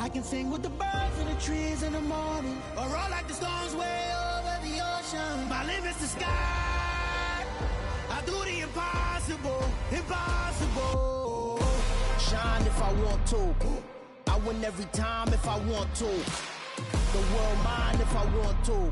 I can sing with the birds and the trees in the morning, or roll like the storms way over the ocean. My limit's the sky. I do the impossible, impossible. Shine if I want to. I win every time if I want to. The world mine if I want to.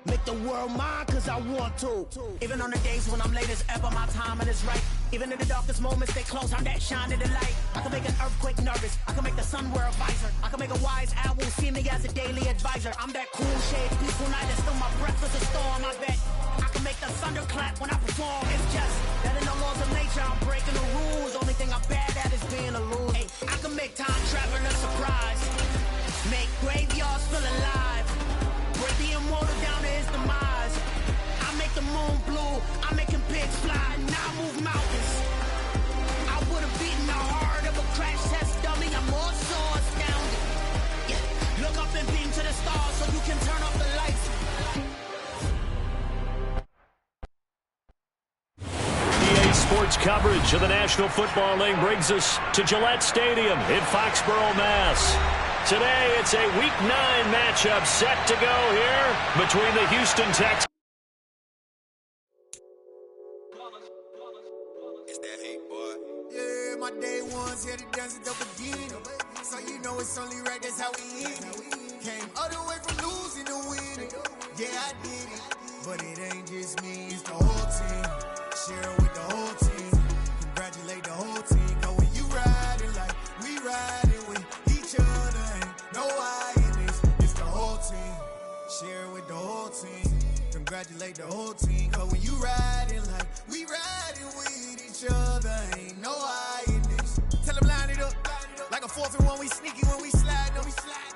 Make the world mine cause I want to. Even on the days when I'm late as ever, my timing is right. Even in the darkest moments, they close, I'm that shine of the light. I can make an earthquake nervous, I can make the sun wear a visor. I can make a wise owl see me as a daily advisor. I'm that cool shade, peaceful night, and still my breath is a storm, I bet. I can make the thunder clap when I perform. It's just that in the laws of nature, I'm breaking the rules. Only thing I'm bad at is being a loser. Hey, I can make time travel a surprise. Make graveyards feel alive. Break the immortal down to his demise. I make the moon blue, I'm making pigs fly, and I move mountains. I would have beaten the heart of a crash test dummy. I'm more so astounded. Yeah, look up and beam to the stars so you can turn off the lights. EA Sports coverage of the National Football League brings us to Gillette Stadium in Foxborough, Mass. Today, it's a Week 9 matchup set to go here between the Houston Texans. It's that hate, boy. Yeah, my day ones here to dance at the beginning. So you know it's only right, that's how we end it. Came all the way from losing to winning. Yeah, I did it. But it ain't just me, it's the whole team. Share with the whole team. Congratulate the whole team. Cause when you riding like we riding with each other, ain't no I in this. It's the whole team. Share with the whole team. Congratulate the whole team. Cause when you riding like we riding with each other, ain't no I in this. Tell them line it up. Like a 4th and 1, we sneaky when we slide up.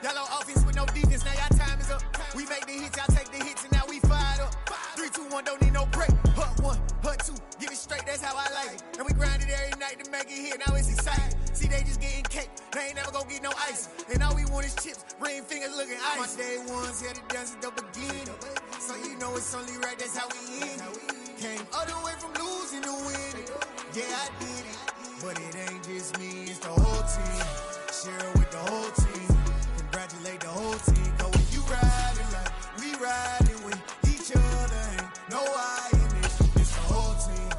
Y'all on offense with no defense, now y'all time is up. We make the hits, y'all take the hits, and now we fired up. 3, 2, 1, don't need no break. Hut 1, hut 2, get it straight, that's how I like it. And we grind it every night to make it hit, now it's exciting. See, they just getting cake, they ain't never gonna get no ice. And all we want is chips, ring fingers looking ice. My day ones here to dance at the beginning. So you know it's only right, that's how we end it. Came all the way from losing to winning. Yeah, I did it. But it ain't just me, it's the whole team. Share with the whole team. Congratulate the whole team. Cause when you riding like we riding with each other, ain't no I in this. It's the whole team.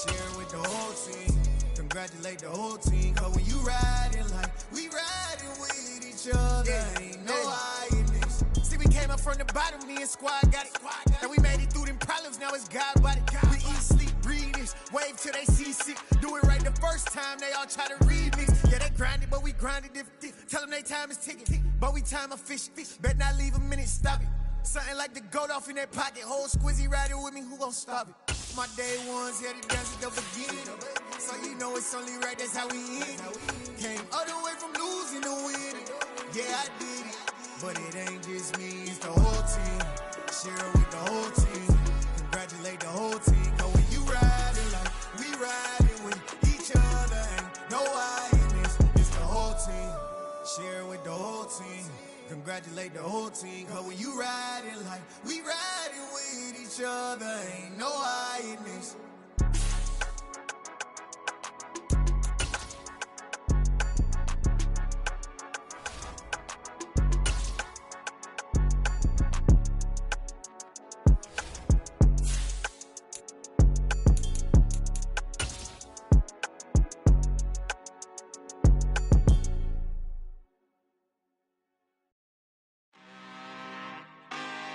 Share with the whole team. Congratulate the whole team. Cause when you riding like we riding with each other, ain't no I in this. See, we came up from the bottom, me and squad got it. And we made it through them problems, now it's God body. We eat, sleep, breathe this, wave till they see sick. Do it right the first time, they all try to remix. Yeah, they grinded, but we grinded different. Tell them they time is ticking, but we time a fish. Bet not leave a minute, stop it. Something like the goat off in that pocket. Whole squizzy riding with me, who gon' stop it? My day ones here to dance at the beginning. So you know it's only right, that's how we end it. Came all the way from losing to winning. Yeah, I did it. But it ain't just me, it's the whole team. Share with the whole team. Congratulate the whole team. Cause when you riding like we riding with each other, ain't no I in this. It's the whole team. Share with the whole team. Congratulate the whole team. Cause when you riding like we riding with each other, ain't no I in this.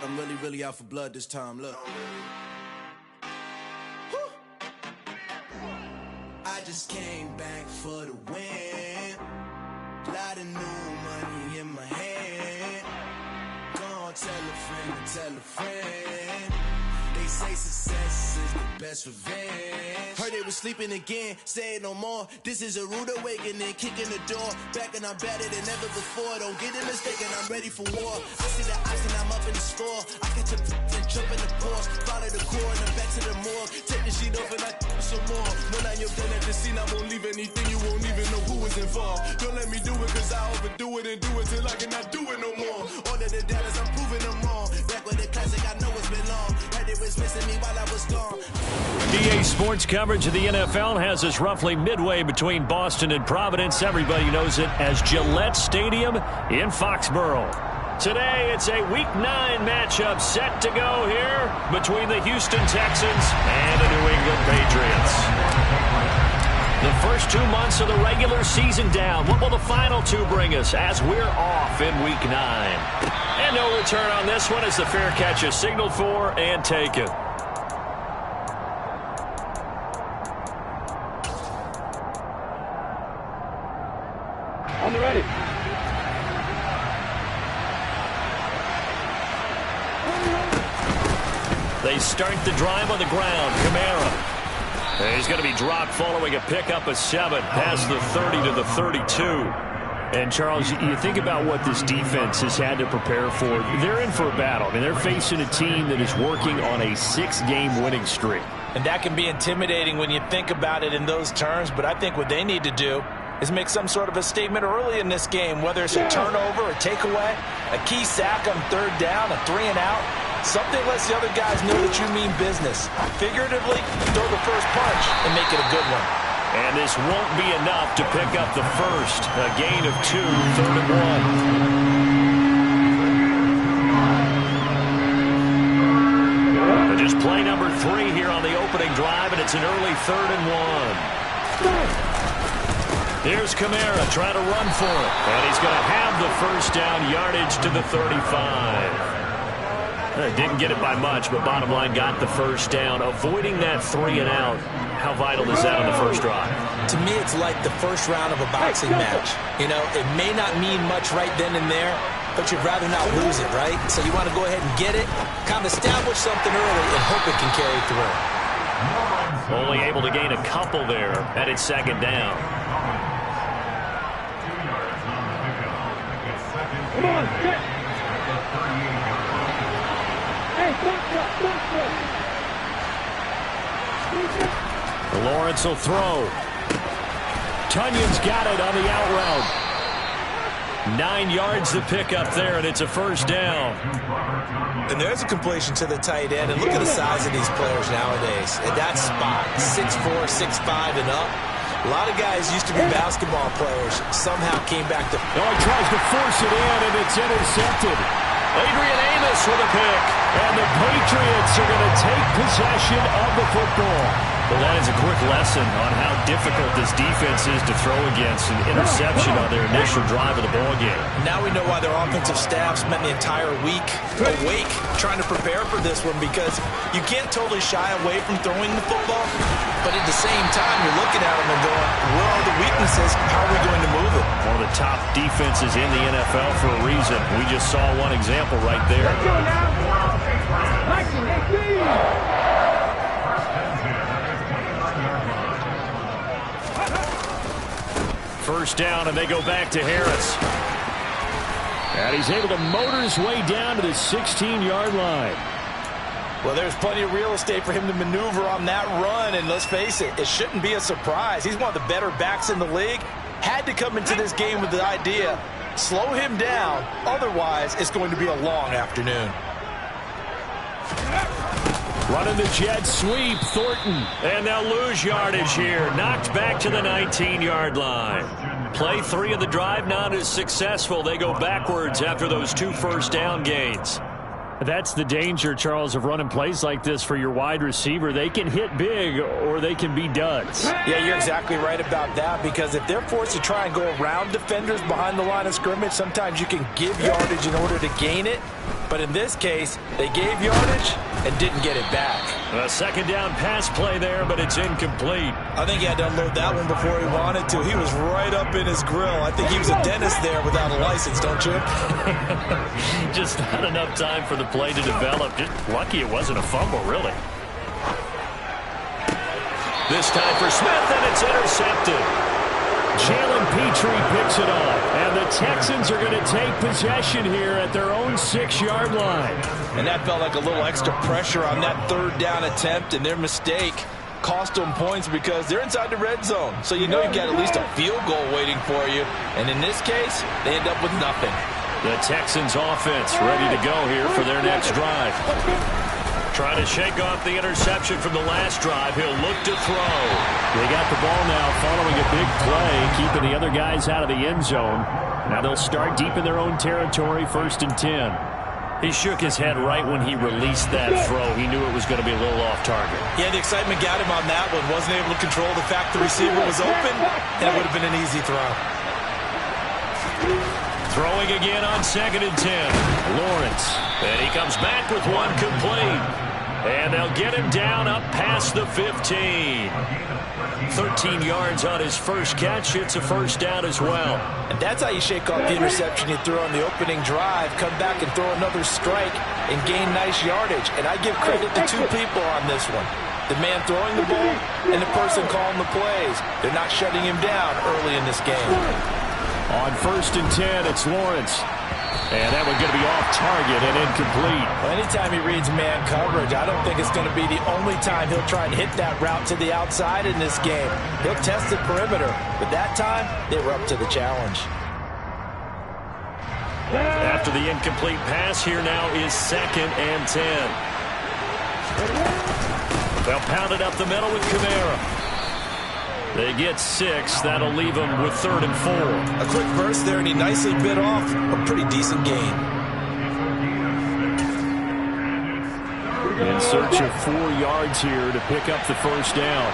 I'm really out for blood this time, look. I just came back for the win. Lot of new money in my hand. Gonna tell a friend to tell a friend. They say success is the best revenge. Heard they was sleeping again, say it no more. This is a rude awakening, kicking the door. Back and I'm better than ever before. Don't get it mistaken, I'm ready for war. I see the ice and I'm up in the score. I catch a and jump in the Porsche. Follow the core and then back to the morgue. Take the sheet off and I some more. When I'm done at the scene, I won't leave anything. You won't even know who was involved. Don't let me do it cause I overdo it and do it till I cannot do it no more. All of the doubters, I'm proving them wrong. Back with the classic, I know it's been long. Heard they was missing me while I was gone. EA Sports coverage of the NFL has us roughly midway between Boston and Providence. Everybody knows it as Gillette Stadium in Foxborough. Today, it's a Week 9 matchup set to go here between the Houston Texans and the New England Patriots. The first 2 months of the regular season down. What will the final 2 bring us as we're off in Week 9? And no return on this one as the fair catch is signaled for and taken. On the ready. They start the drive on the ground. Kamara. He's going to be dropped following a pickup of 7 past the 30 to the 32. And, Charles, you think about what this defense has had to prepare for. They're in for a battle. I mean, they're facing a team that is working on a 6-game winning streak. And that can be intimidating when you think about it in those terms. But I think what they need to do is make some sort of a statement early in this game, whether it's a turnover, a takeaway, a key sack on 3rd down, a 3-and-out. Something lets the other guys know that you mean business. Figuratively, throw the first punch and make it a good one. And this won't be enough to pick up the first. A gain of 2, 3rd and 1. But just play number 3 here on the opening drive, and it's an early 3rd and 1. Here's Kamara trying to run for it. And he's going to have the first down, yardage to the 35. Didn't get it by much, but bottom line got the first down. Avoiding that 3-and-out, how vital is that on the first drive? To me, it's like the first round of a boxing match. You know, it may not mean much right then and there, but you'd rather not lose it, right? So you want to go ahead and get it, kind of establish something early, and hope it can carry through. Only able to gain a couple there at its 2nd down. Come on, get. Lawrence will throw. Tunyon's got it on the out route. 9 yards to pick up there, and it's a first down. And there's a completion to the tight end. And look at the size of these players nowadays. At that spot, 6'4", 6'5", and up. A lot of guys used to be basketball players. Somehow came back to... Oh, he tries to force it in, and it's intercepted. Adrian Amos with a pick. And the Patriots are going to take possession of the football. Well, that is a quick lesson on how difficult this defense is to throw against. An interception on their initial drive of the ballgame. Now we know why their offensive staff spent the entire week awake trying to prepare for this one, because you can't totally shy away from throwing the football, but at the same time, you're looking at them and going, where are the weaknesses? How are we going to move it? One of the top defenses in the NFL for a reason. We just saw one example right there. First down, and they go back to Harris. And he's able to motor his way down to the 16-yard line. Well, there's plenty of real estate for him to maneuver on that run, and let's face it, it shouldn't be a surprise. He's one of the better backs in the league. Had to come into this game with the idea, slow him down, otherwise it's going to be a long afternoon. Running the jet sweep, Thornton. And they'll lose yardage here. Knocked back to the 19-yard line. Play 3 of the drive not as successful. They go backwards after those 2 first down gains. That's the danger, Charles, of running plays like this for your wide receiver. They can hit big or they can be duds. Yeah, you're exactly right about that, because if they're forced to try and go around defenders behind the line of scrimmage, sometimes you can give yardage in order to gain it. But in this case, they gave yardage and didn't get it back. A 2nd down pass play there, but it's incomplete. I think he had to unload that one before he wanted to. He was right up in his grill. I think he was a dentist there without a license, don't you? Just not enough time for the play to develop. Just lucky it wasn't a fumble, really. This time for Smith, and it's intercepted. Jalen Petrie picks it off, and the Texans are going to take possession here at their own 6-yard line. And that felt like a little extra pressure on that 3rd down attempt, and their mistake cost them points because they're inside the red zone. So you know you've got at least a field goal waiting for you. And in this case, they end up with nothing. The Texans offense ready to go here for their next drive. Trying to shake off the interception from the last drive. He'll look to throw. They got the ball now following a big play, keeping the other guys out of the end zone. Now they'll start deep in their own territory, 1st and 10. He shook his head right when he released that throw. He knew it was going to be a little off target. Yeah, the excitement got him on that one. Wasn't able to control the fact the receiver was open, and it would have been an easy throw. Throwing again on 2nd and 10. Lawrence. And he comes back with one complete. And they'll get him down up past the 15. 13 yards on his first catch. It's a first down as well. And that's how you shake off the interception you threw on the opening drive, come back and throw another strike and gain nice yardage. And I give credit to two people on this one. The man throwing the ball and the person calling the plays. They're not shutting him down early in this game. On 1st and 10, it's Lawrence. And that one's going to be off target and incomplete. Well, anytime he reads man coverage, I don't think it's going to be the only time he'll try and hit that route to the outside in this game. He'll test the perimeter, but that time, they were up to the challenge. After the incomplete pass, here now is 2nd and 10. They'll pound it up the middle with Kamara. They get 6. That'll leave them with 3rd and 4. A quick burst there, and he nicely bit off a pretty decent gain. In search of 4 yards here to pick up the first down.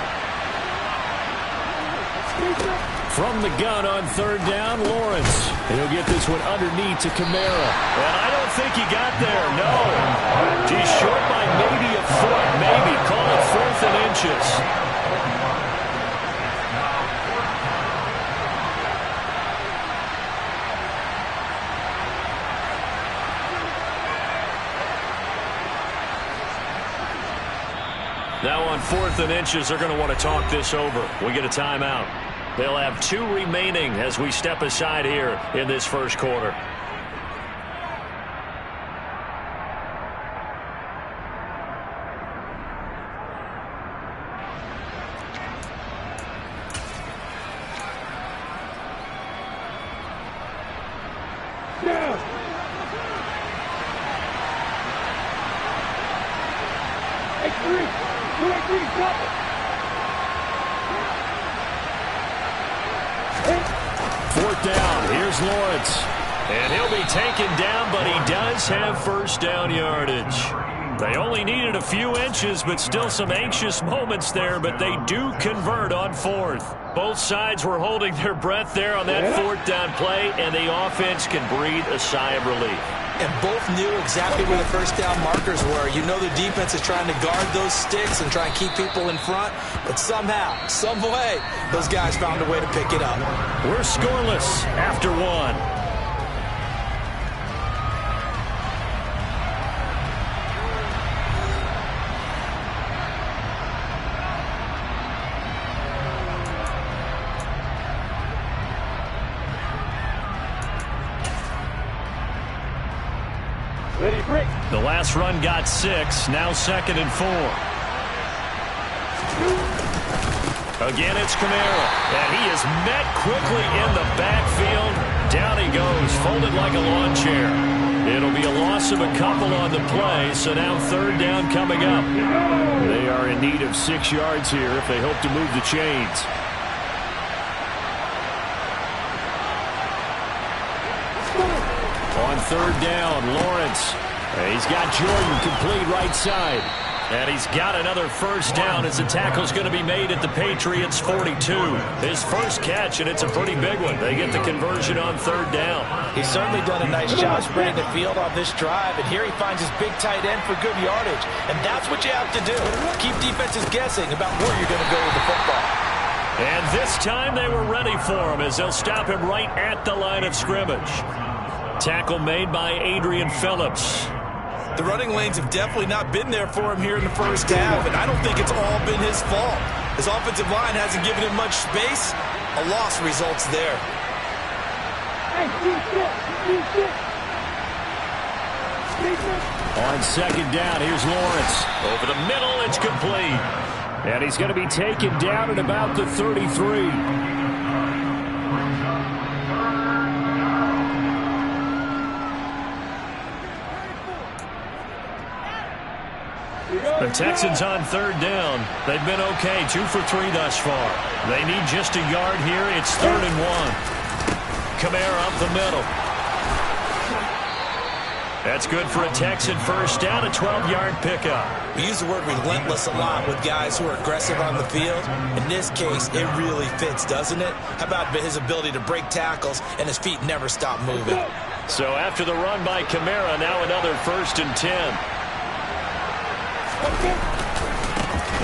From the gun on 3rd down, Lawrence. He'll get this one underneath to Kamara. And I don't think he got there, no. He's short by maybe a foot, maybe. Call it 4th and inches. Now on 4th and inches, they're going to want to talk this over. We get a timeout. They'll have 2 remaining as we step aside here in this first quarter. Lawrence. And he'll be taken down, but he does have first down yardage. They only needed a few inches, but still some anxious moments there, but they do convert on 4th. Both sides were holding their breath there on that 4th down play, and the offense can breathe a sigh of relief. And both knew exactly where the first down markers were. You know the defense is trying to guard those sticks and try and keep people in front, but somehow, some way, those guys found a way to pick it up. We're scoreless after 1. The last run got 6, now 2nd and 4. Again, it's Kamara, and he is met quickly in the backfield. Down he goes, folded like a lawn chair. It'll be a loss of a couple on the play, so now 3rd down coming up. They are in need of 6 yards here if they hope to move the chains. On 3rd down, Lawrence. He's got Jordan complete right side. And he's got another first down as the tackle's going to be made at the Patriots' 42. His first catch, and it's a pretty big one. They get the conversion on 3rd down. He's certainly done a nice job spreading the field on this drive, and here he finds his big tight end for good yardage. And that's what you have to do. Keep defenses guessing about where you're going to go with the football. And this time they were ready for him as they'll stop him right at the line of scrimmage. Tackle made by Adrian Phillips. The running lanes have definitely not been there for him here in the first half, and I don't think it's all been his fault. His offensive line hasn't given him much space. A loss results there. On 2nd down, here's Lawrence. Over the middle, it's complete. And he's going to be taken down at about the 33. The Texans on third down. They've been okay, 2 for 3 thus far. They need just a yard here. It's 3rd and 1. Kamara up the middle. That's good for a Texan first down, a 12-yard pickup. We use the word relentless a lot with guys who are aggressive on the field. In this case, it really fits, doesn't it? How about his ability to break tackles and his feet never stop moving? So after the run by Kamara, now another 1st and 10.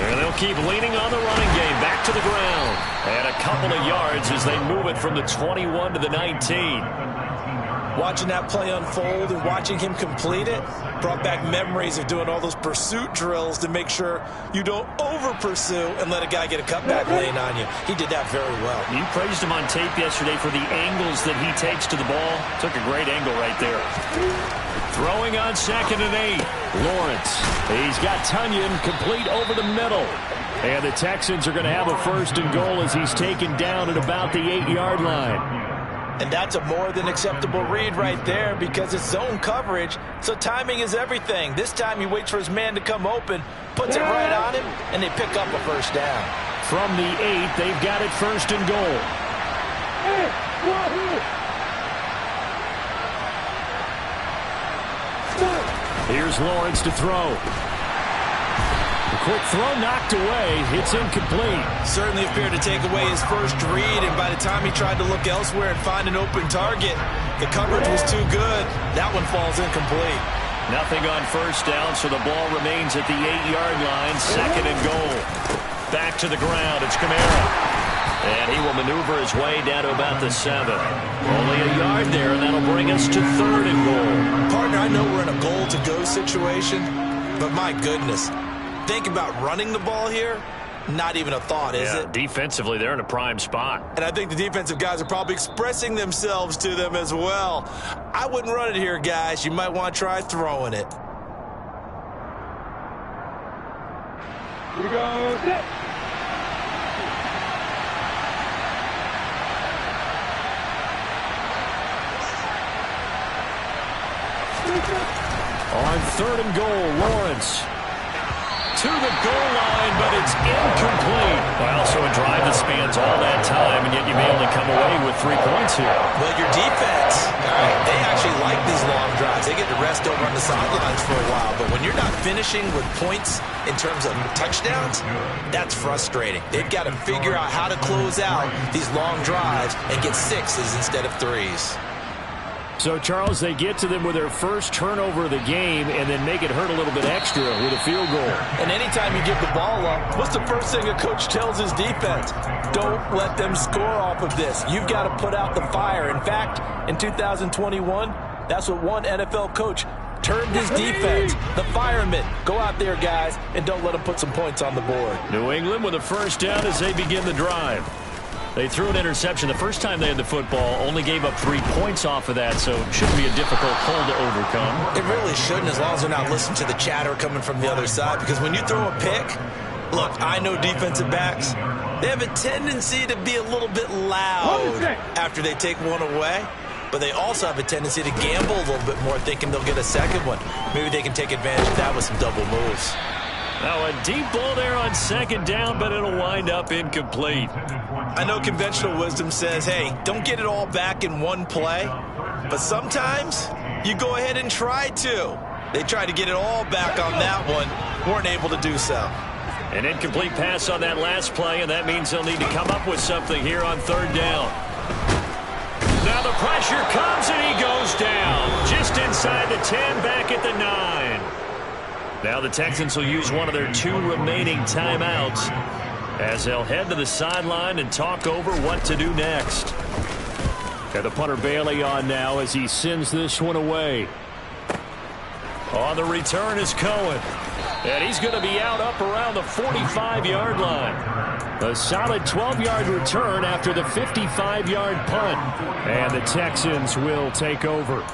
And they'll keep leaning on the running game. Back to the ground. And a couple of yards as they move it from the 21 to the 19. Watching that play unfold and watching him complete it brought back memories of doing all those pursuit drills to make sure you don't over-pursue and let a guy get a cutback lane on you. He did that very well. You praised him on tape yesterday for the angles that he takes to the ball. Took a great angle right there. Throwing on 2nd and 8. Lawrence. He's got Tunyon complete over the middle. And the Texans are going to have a 1st and goal as he's taken down at about the 8-yard line. And that's a more than acceptable read right there because it's zone coverage, so timing is everything. This time he waits for his man to come open, puts it right on him, and they pick up a 1st down. From the 8, they've got it 1st and goal. Here's Lawrence to throw. The quick throw knocked away. It's incomplete. Certainly appeared to take away his first read, and by the time he tried to look elsewhere and find an open target, the coverage was too good. That one falls incomplete. Nothing on 1st down, so the ball remains at the 8-yard line. 2nd and goal. Back to the ground. It's Kamara. And he will maneuver his way down to about the 7. Only a yard there, and that'll bring us to 3rd and goal. Partner, I know we're in a goal-to-go situation, but my goodness. Think about running the ball here. Not even a thought, is it? Defensively, they're in a prime spot. And I think the defensive guys are probably expressing themselves to them as well. I wouldn't run it here, guys. You might want to try throwing it. Here we go. Set. On 3rd and goal, Lawrence. To the goal line, but it's incomplete. Well, so a drive that spans all that time, and yet you may only come away with 3 points here. Well, your defense, they actually like these long drives. They get to rest over on the sidelines for a while, but when you're not finishing with points in terms of touchdowns, that's frustrating. They've got to figure out how to close out these long drives and get 6s instead of 3s. So, Charles, they get to them with their first turnover of the game and then make it hurt a little bit extra with a field goal. And anytime you give the ball up, what's the first thing a coach tells his defense? Don't let them score off of this. You've got to put out the fire. In fact, in 2021, that's what one NFL coach termed his defense, the firemen. Go out there, guys, and don't let them put some points on the board. New England with a 1st down as they begin the drive. They threw an interception the first time they had the football, only gave up 3 points off of that, so it shouldn't be a difficult pull to overcome. It really shouldn't, as long as they're not listening to the chatter coming from the other side, because when you throw a pick, look, I know defensive backs, they have a tendency to be a little bit loud after they take one away, but they also have a tendency to gamble a little bit more, thinking they'll get a second one. Maybe they can take advantage of that with some double moves. Now a deep ball there on 2nd down, but it'll wind up incomplete. I know conventional wisdom says, hey, don't get it all back in one play, but sometimes you go ahead and try to. They tried to get it all back on that one, weren't able to do so. An incomplete pass on that last play, and that means they'll need to come up with something here on 3rd down. Now the pressure comes, and he goes down. Just inside the 10, back at the 9. Now the Texans will use one of their 2 remaining timeouts as they'll head to the sideline and talk over what to do next. Got the punter Bailey on now as he sends this one away. On the return is Cohen. And he's going to be out up around the 45-yard line. A solid 12-yard return after the 55-yard punt. And the Texans will take over.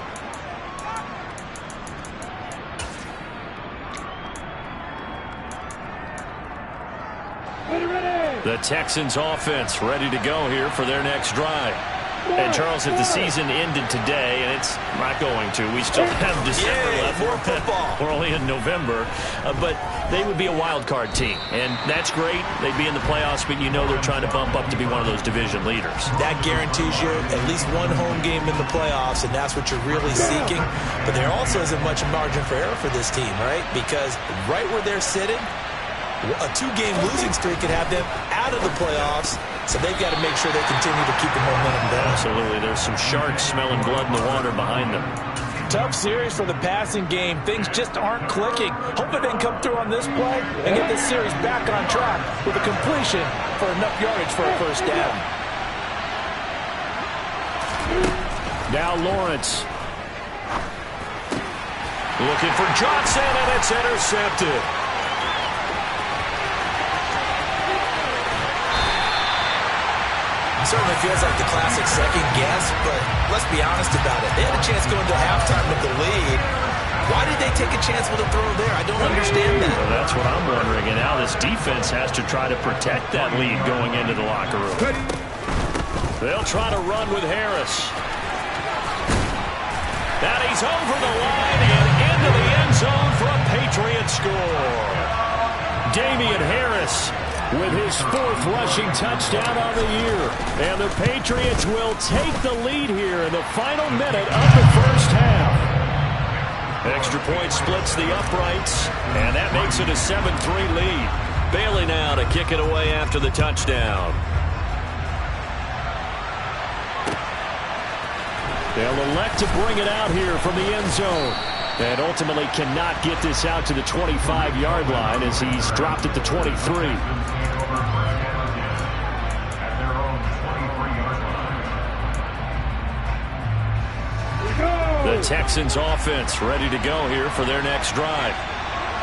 The Texans offense ready to go here for their next drive. And, Charles, if the season ended today, and it's not going to, we still have December left. More football. We're only in November. But they would be a wild card team. And that's great. They'd be in the playoffs, but you know they're trying to bump up to be one of those division leaders. That guarantees you at least one home game in the playoffs, and that's what you're really seeking. But there also isn't much margin for error for this team, right? Because right where they're sitting, a 2-game losing streak could have them out of the playoffs, so they've got to make sure they continue to keep the momentum going. Absolutely. There's some sharks smelling blood in the water behind them. Tough series for the passing game. Things just aren't clicking. Hoping they can come through on this play and get this series back on track with a completion for enough yardage for a first down. Now Lawrence. Looking for Johnson, and it's intercepted. Certainly feels like the classic second guess, but let's be honest about it. They had a chance going to halftime with the lead. Why did they take a chance with a throw there? I don't understand that. Well, that's what I'm wondering. And now this defense has to try to protect that lead going into the locker room. They'll try to run with Harris. And he's over the line and into the end zone for a Patriot score. Damian Harris with his 4th rushing touchdown on the year. And the Patriots will take the lead here in the final minute of the first half. Extra point splits the uprights, and that makes it a 7-3 lead. Bailey now to kick it away after the touchdown. They'll elect to bring it out here from the end zone. And ultimately cannot get this out to the 25-yard line as he's dropped at the 23. The Texans offense ready to go here for their next drive.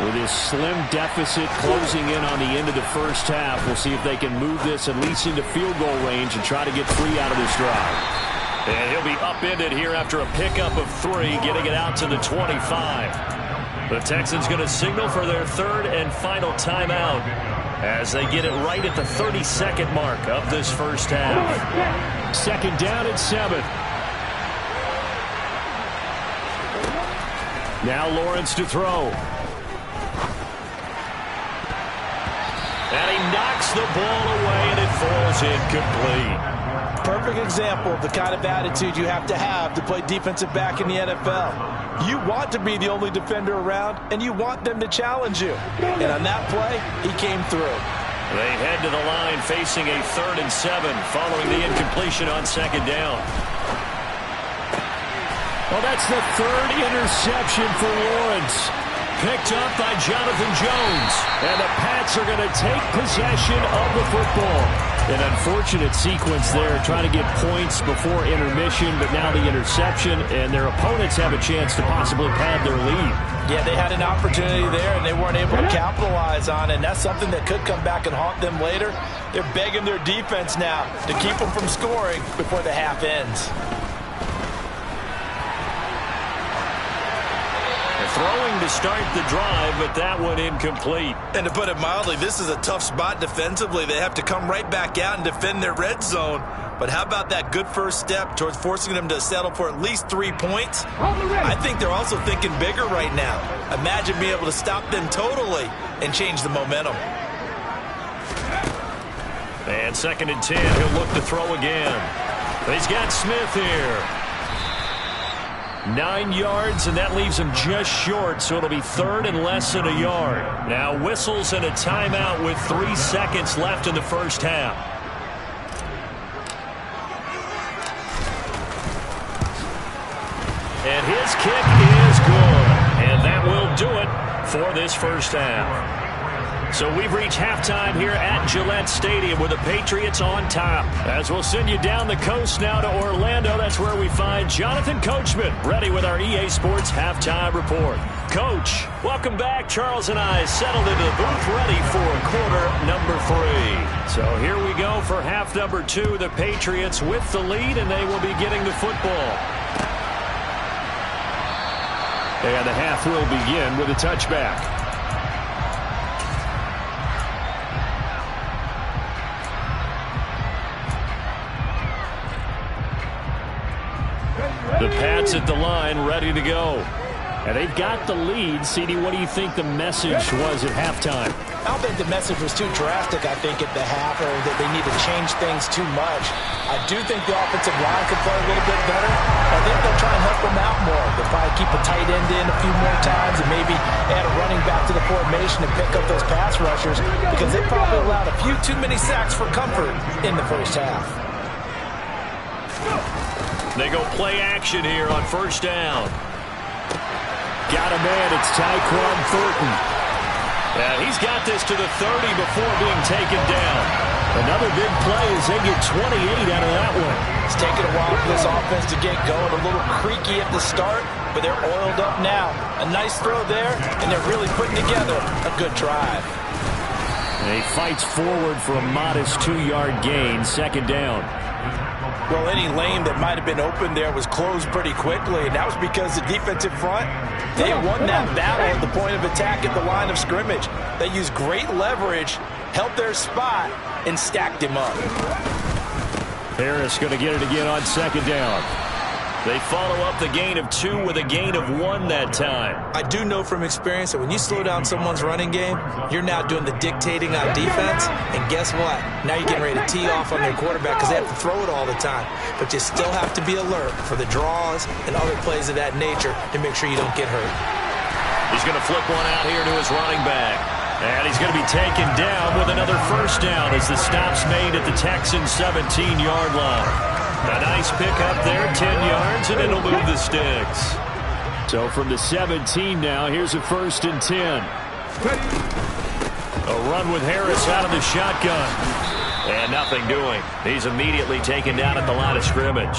With his slim deficit closing in on the end of the first half, we'll see if they can move this at least into field goal range and try to get 3 out of this drive. And he'll be upended here after a pickup of 3, getting it out to the 25. The Texans going to signal for their 3rd and final timeout as they get it right at the 32nd mark of this first half. 2nd down and 7. Now Lawrence to throw. And he knocks the ball away, and it falls incomplete. Perfect example of the kind of attitude you have to play defensive back in the NFL. You want to be the only defender around, and you want them to challenge you. And on that play, he came through. They head to the line facing a 3rd and 7 following the incompletion on 2nd down. Well, that's the 3rd interception for Lawrence. Picked up by Jonathan Jones. And the Pats are going to take possession of the football. An unfortunate sequence there, trying to get points before intermission, but now the interception, and their opponents have a chance to possibly pad their lead. Yeah, they had an opportunity there, and they weren't able to capitalize on it, and that's something that could come back and haunt them later. They're begging their defense now to keep them from scoring before the half ends. Throwing to start the drive, but that one incomplete. And to put it mildly, this is a tough spot defensively. They have to come right back out and defend their red zone. But how about that good first step towards forcing them to settle for at least 3 points? I think they're also thinking bigger right now. Imagine being able to stop them totally and change the momentum. And 2nd and 10, he'll look to throw again. He's got Smith here. 9 yards, and that leaves him just short, so it'll be 3rd and less than a yard. Now whistles and a timeout with 3 seconds left in the first half. And his kick is good, and that will do it for this first half. So we've reached halftime here at Gillette Stadium with the Patriots on top. As we'll send you down the coast now to Orlando, that's where we find Jonathan Coachman ready with our EA Sports Halftime Report. Coach, welcome back. Charles and I settled into the booth ready for quarter number 3. So here we go for half number 2. The Patriots with the lead, and they will be getting the football. And the half will begin with a touchback. The Pats at the line, ready to go. And they've got the lead. CD, what do you think the message was at halftime? I don't think the message was too drastic, I think, at the half, or that they need to change things too much. I do think the offensive line could play a little bit better. I think they'll try and help them out more. They'll probably keep a tight end in a few more times and maybe add a running back to the formation and pick up those pass rushers, because they probably allowed a few too many sacks for comfort in the first half. They go play action here on first down. Got a man. It's Tyquan Thornton. Yeah, he's got this to the 30 before being taken down. Another big play as they get 28 out of that one. It's taken a while for this offense to get going. A little creaky at the start, but they're oiled up now. A nice throw there, and they're really putting together a good drive. And he fights forward for a modest 2-yard gain, second down. Well, any lane that might have been open there was closed pretty quickly, and that was because the defensive front, they won that battle at the point of attack at the line of scrimmage. They used great leverage, held their spot, and stacked him up. Harris going to get it again on second down. They follow up the gain of 2 with a gain of 1 that time. I do know from experience that when you slow down someone's running game, you're now doing the dictating on defense. And guess what? Now you're getting ready to tee off on their quarterback because they have to throw it all the time. But you still have to be alert for the draws and other plays of that nature to make sure you don't get hurt. He's going to flip one out here to his running back. And he's going to be taken down with another first down as the stop's made at the Texans' 17-yard line. A nice pickup there, 10 yards, and it'll move the sticks. So from the 17 now, here's a 1st and 10. A run with Harris out of the shotgun. And nothing doing. He's immediately taken down at the line of scrimmage.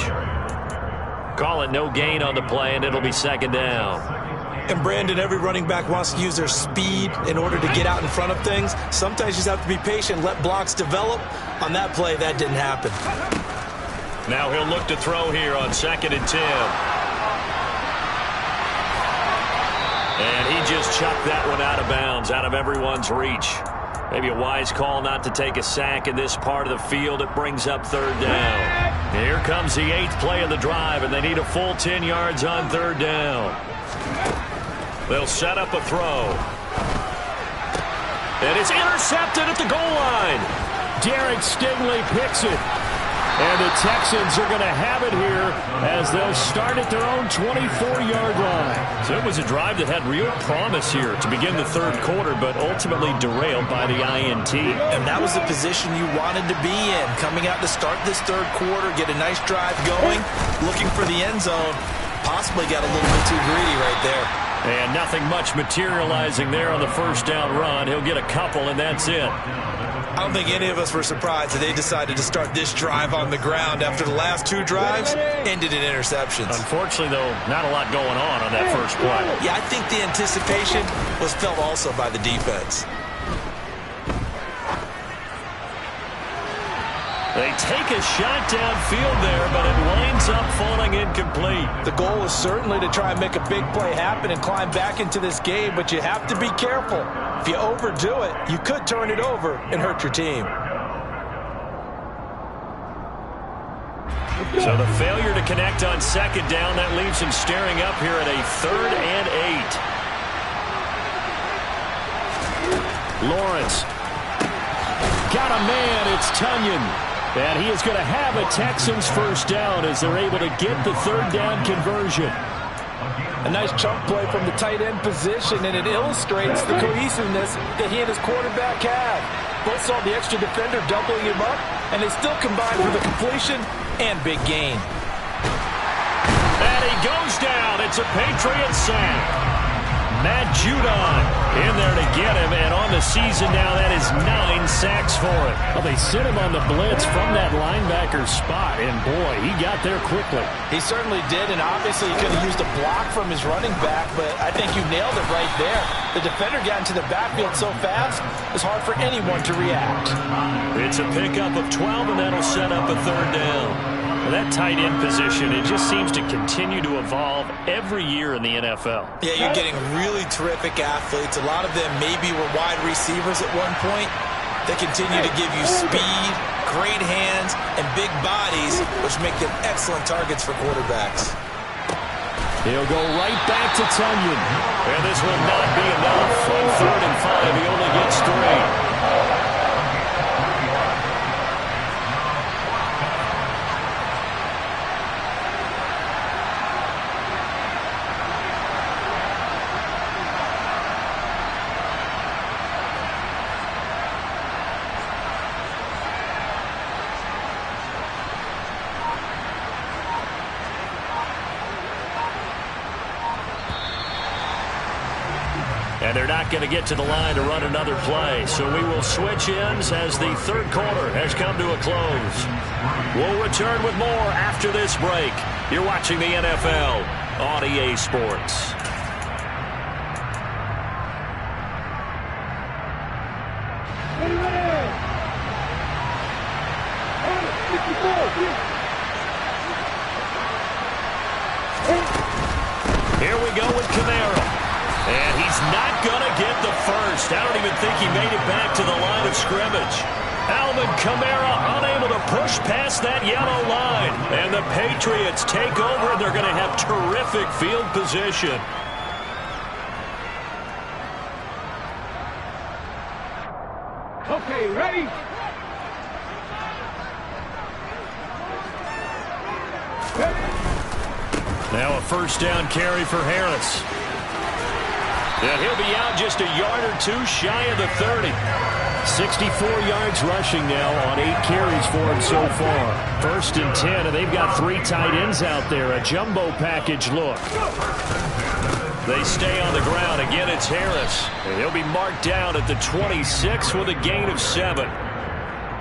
Call it no gain on the play, and it'll be second down. And Brandon, every running back wants to use their speed in order to get out in front of things. Sometimes you just have to be patient, let blocks develop. On that play, that didn't happen. Now he'll look to throw here on 2nd and 10. And he just chucked that one out of bounds, out of everyone's reach. Maybe a wise call not to take a sack in this part of the field. It brings up 3rd down. And here comes the 8th play of the drive, and they need a full 10 yards on 3rd down. They'll set up a throw. And it's intercepted at the goal line. Derek Stingley picks it. And the Texans are going to have it here as they'll start at their own 24-yard line. So it was a drive that had real promise here to begin the 3rd quarter, but ultimately derailed by the INT. And that was the position you wanted to be in. Coming out to start this 3rd quarter, get a nice drive going, looking for the end zone. Possibly got a little bit too greedy right there. And nothing much materializing there on the 1st down run. He'll get a couple, and that's it. I don't think any of us were surprised that they decided to start this drive on the ground after the last 2 drives ended in interceptions. Unfortunately, though, not a lot going on that first play. Yeah, I think the anticipation was felt also by the defense. They take a shot downfield there, but it winds up falling incomplete. The goal is certainly to try and make a big play happen and climb back into this game, but you have to be careful. If you overdo it, you could turn it over and hurt your team. So the failure to connect on 2nd down, that leaves him staring up here at a 3rd and 8. Lawrence. Got a man, it's Tunyon. And he is going to have a Texans first down as they're able to get the 3rd down conversion. A nice chunk play from the tight end position, and it illustrates the cohesiveness that he and his quarterback had. Both saw the extra defender doubling him up, and they still combined for the completion and big gain. And he goes down. It's a Patriots sack. Matt Judon in there to get him, and on the season now, that is 9 sacks for him. Well, they sent him on the blitz from that linebacker spot, and boy, he got there quickly. He certainly did, and obviously he could have used a block from his running back, but I think you nailed it right there. The defender got into the backfield so fast, it's hard for anyone to react. It's a pickup of 12, and that'll set up a 3rd down. Well, that tight end position, it just seems to continue to evolve every year in the NFL. Yeah, you're getting really terrific athletes. A lot of them maybe were wide receivers at one point. They continue to give you speed, great hands, and big bodies, which make them excellent targets for quarterbacks. He'll go right back to Tunyon. And this will not be enough. On 3rd and 5, he only gets 3. And they're not going to get to the line to run another play. So we will switch ends as the third quarter has come to a close. We'll return with more after this break. You're watching the NFL on EA Sports. Here we go with Kamara. And he's not going to get the first. I don't even think he made it back to the line of scrimmage. Alvin Kamara unable to push past that yellow line. And the Patriots take over. They're going to have terrific field position. Okay, ready? Now a first down carry for Harris. And he'll be out just a yard or two shy of the 30. 64 yards rushing now on 8 carries for him so far. 1st and 10, and they've got 3 tight ends out there. A jumbo package look. They stay on the ground. Again, it's Harris. And he'll be marked down at the 26 with a gain of 7.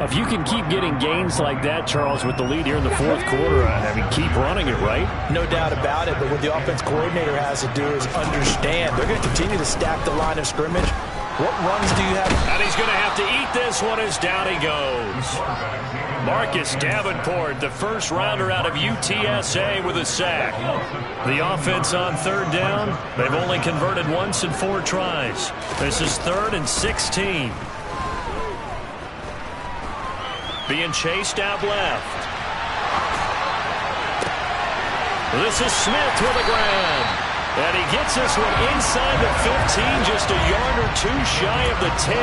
If you can keep getting gains like that, Charles, with the lead here in the 4th quarter, I mean, keep running it, right? No doubt about it, but what the offense coordinator has to do is understand. They're going to continue to stack the line of scrimmage. What runs do you have? And he's going to have to eat this one as down he goes. Marcus Davenport, the first rounder out of UTSA with a sack. The offense on 3rd down, they've only converted once in 4 tries. This is 3rd and 16. Being chased out left. This is Smith with a grab. And he gets this one inside the 15, just a yard or 2 shy of the 10.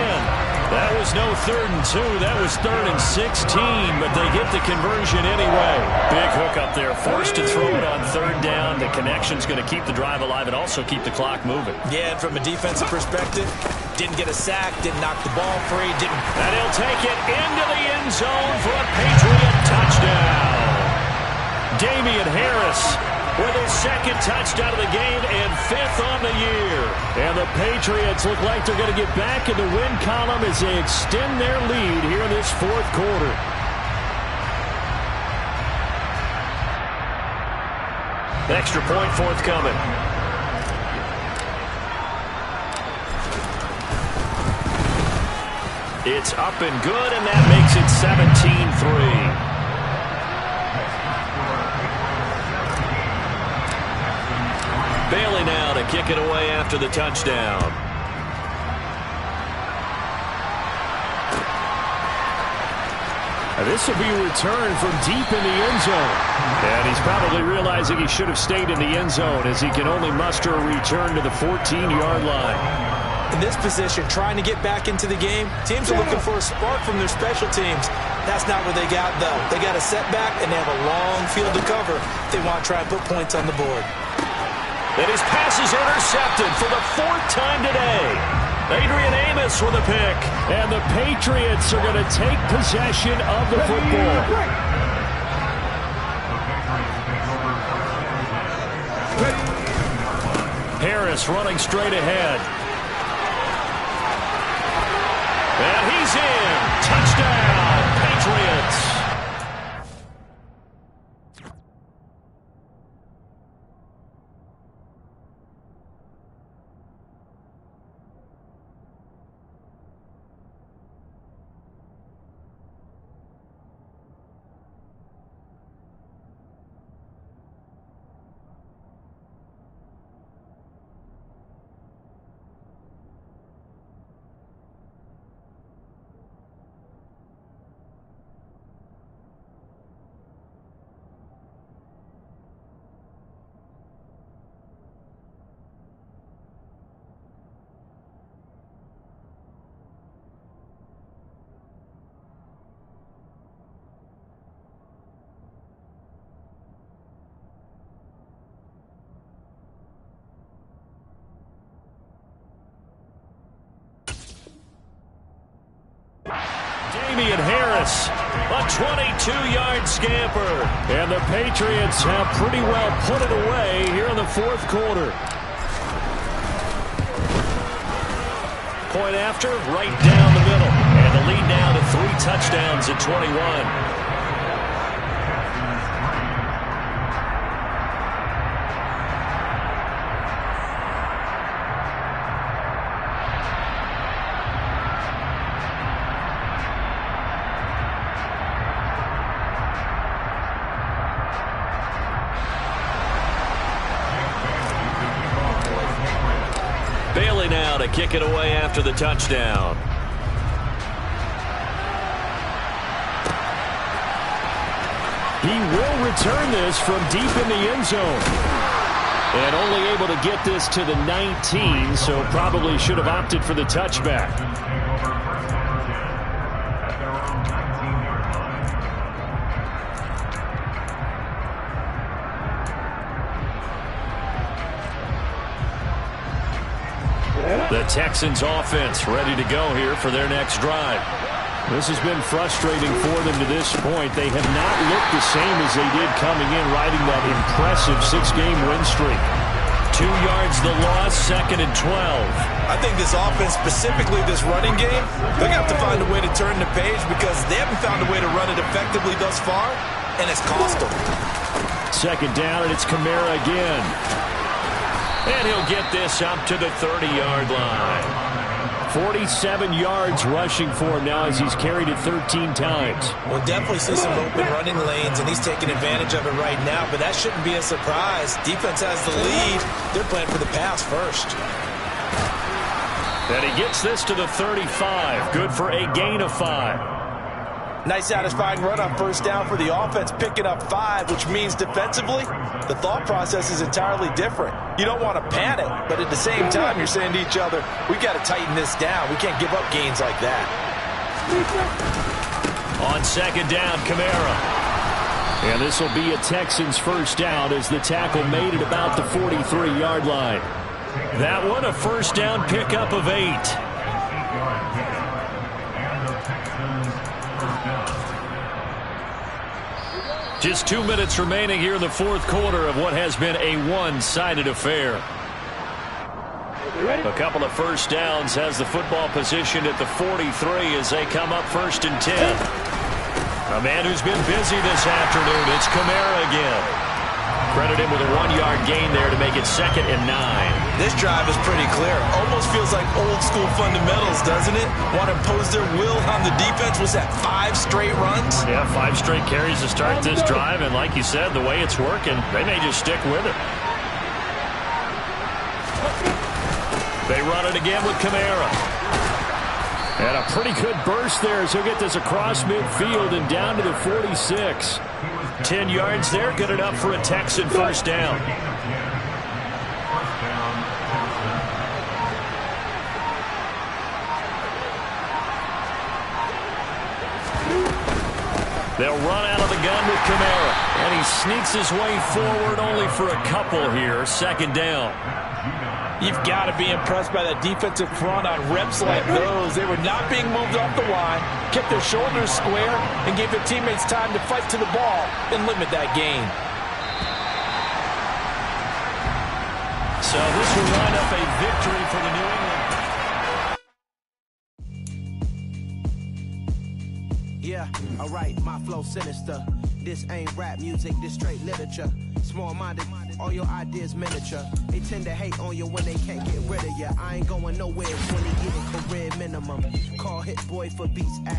That was no 3rd and 2. That was 3rd and 16, but they get the conversion anyway. Big hook up there. Forced to throw it on 3rd down. The connection's going to keep the drive alive and also keep the clock moving. Yeah, and from a defensive perspective, didn't get a sack, didn't knock the ball free, didn't. And he'll take it into the end zone for a Patriot touchdown. Damian Harris with his 2nd touchdown of the game and 5th on the year. And the Patriots look like they're going to get back in the win column as they extend their lead here in this 4th quarter. Extra point forthcoming. It's up and good, and that makes it 17-3. Bailey now to kick it away after the touchdown. This will be a return from deep in the end zone. And he's probably realizing he should have stayed in the end zone as he can only muster a return to the 14-yard line. In this position, trying to get back into the game, teams are looking for a spark from their special teams. That's not what they got, though. They got a setback, and they have a long field to cover if they want to try and put points on the board. And his pass is intercepted for the 4th time today. Adrian Amos with a pick. And the Patriots are going to take possession of the football. Harris running straight ahead. And he's in. Touchdown, Patriots. Damian Harris, a 22-yard scamper. And the Patriots have pretty well put it away here in the fourth quarter. Point after, right down the middle. And the lead now to 3 touchdowns at 21. Bailey now to kick it away after the touchdown. He will return this from deep in the end zone. And only able to get this to the 19, so probably should have opted for the touchback. The Texans offense ready to go here for their next drive. This has been frustrating for them to this point. They have not looked the same as they did coming in, riding that impressive 6-game win streak. 2 yards the loss, 2nd and 12. I think this offense, specifically this running game, they're going to have to find a way to turn the page because they haven't found a way to run it effectively thus far, and it's cost them. 2nd down, and it's Kamara again. And he'll get this up to the 30-yard line. 47 yards rushing for him now as he's carried it 13 times. We'll definitely see some open running lanes, and he's taking advantage of it right now, but that shouldn't be a surprise. Defense has the lead. They're playing for the pass first. And he gets this to the 35. Good for a gain of 5. Nice satisfying run on first down for the offense, picking up 5, which means defensively, the thought process is entirely different. You don't want to panic, but at the same time, you're saying to each other, we got to tighten this down. We can't give up gains like that. On 2nd down, Kamara. And this will be a Texans first down as the tackle made it about the 43-yard line. That one, a first down pickup of 8. Just 2 minutes remaining here in the fourth quarter of what has been a one-sided affair. A couple of first downs has the football position at the 43 as they come up 1st and 10. A man who's been busy this afternoon, it's Kamara again. Credit him with a 1-yard gain there to make it 2nd and 9. This drive is pretty clear. Almost feels like old-school fundamentals, doesn't it? Want to impose their will on the defense. Was that 5 straight runs? Yeah, 5 straight carries to start this drive, and like you said, the way it's working, they may just stick with it. They run it again with Kamara. And a pretty good burst there as he'll get this across midfield and down to the 46. 10 yards there, good enough for a Texan first down. They'll run out of the gun with Kamara. And he sneaks his way forward only for a couple here. 2nd down. You've got to be impressed by that defensive front on reps like those. They were not being moved off the line, kept their shoulders square, and gave their teammates time to fight to the ball and limit that gain. So this will wind up a victory for the New England. Yeah, alright, my flow sinister. This ain't rap music, this straight literature. Small-minded, all your ideas miniature. They tend to hate on you when they can't get rid of you. I ain't going nowhere, 20 year career minimum. Call Hit Boy for beats.